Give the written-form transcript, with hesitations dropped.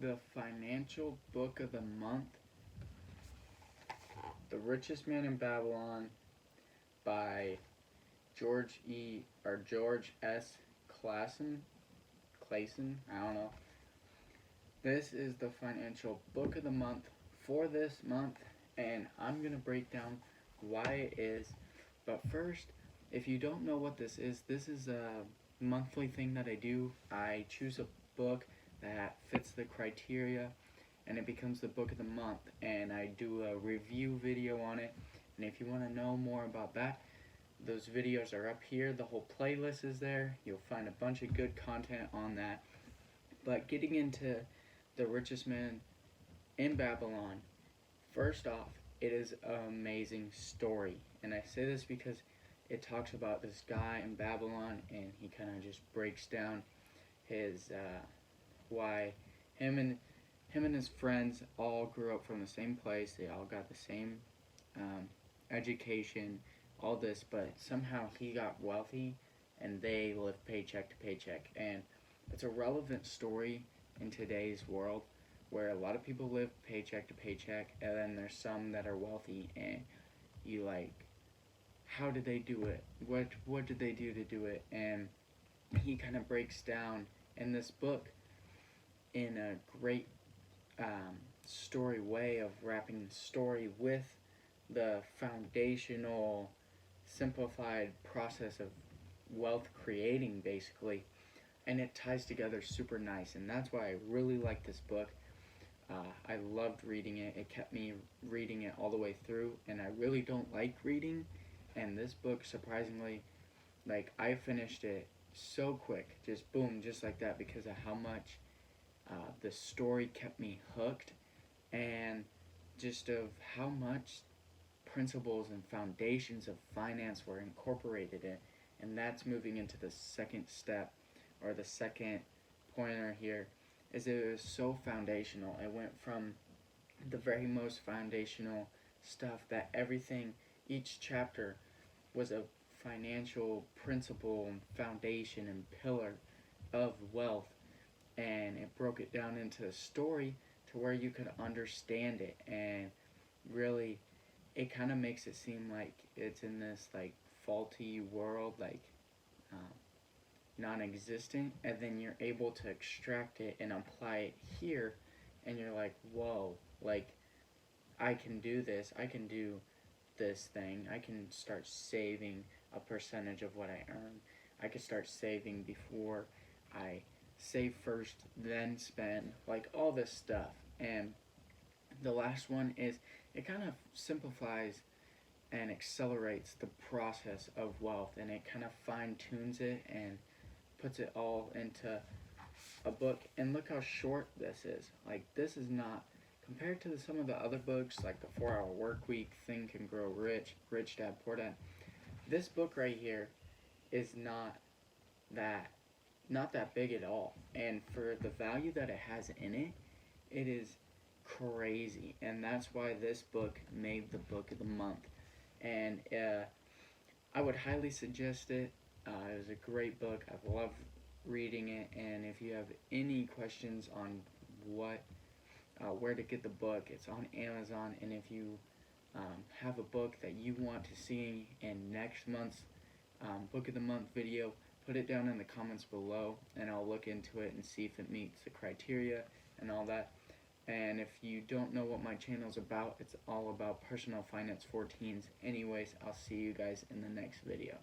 the financial book of the month, The Richest Man in Babylon by George S. Clayson, I don't know. This is the financial book of the month for this month, and I'm going to break down why it is. But first, if you don't know what this is a monthly thing that I do. I choose a book that fits the criteria, and it becomes the book of the month, and I do a review video on it. And if you want to know more about that, those videos are up here. The whole playlist is there. You'll find a bunch of good content on that. But getting into The Richest Man in Babylon, first off, it is an amazing story. And I say this because it talks about this guy in Babylon, and he kind of just breaks down his why him and his friends all grew up from the same place. They all got the same education, all this, but somehow he got wealthy and they live paycheck to paycheck. And it's a relevant story in today's world where a lot of people live paycheck to paycheck, and then there's some that are wealthy, and you like, how did they do it? What did they do to do it? And he kind of breaks down in this book in a great story way of wrapping the story with the foundational, simplified process of wealth creating, basically. And it ties together super nice, and that's why I really like this book. I loved reading it. It kept me reading it all the way through, and I really don't like reading. And this book, surprisingly, like, I finished it so quick, just boom, just like that, because of how much the story kept me hooked, and just of how much principles and foundations of finance were incorporated in. And that's moving into the second step, or the second pointer here, is it was so foundational. It went from the very most foundational stuff that everything, each chapter was a financial principle and foundation and pillar of wealth, and it broke it down into a story to where you could understand it. And really, it kind of makes it seem like it's in this like faulty world, like non-existent, and then you're able to extract it and apply it here, and you're like, whoa, like, I can do this, I can do this thing, I can start saving a percentage of what I earn, I can start saving before I save first, then spend, like all this stuff. And the last one is, it kind of simplifies and accelerates the process of wealth, and it kind of fine-tunes it and puts it all into a book. And look how short this is. Like, this is not, compared to some of the other books, like the 4-Hour Workweek, Think and Grow Rich, Rich Dad Poor Dad, this book right here is not that big at all. And for the value that it has in it, it is crazy. And that's why this book made the book of the month. And I would highly suggest it. It was a great book. I've loved reading it. And if you have any questions on where to get the book, it's on Amazon. And if you have a book that you want to see in next month's book of the month video, put it down in the comments below, and I'll look into it and see if it meets the criteria and all that. And if you don't know what my channel's about, it's all about personal finance for teens. Anyways, I'll see you guys in the next video.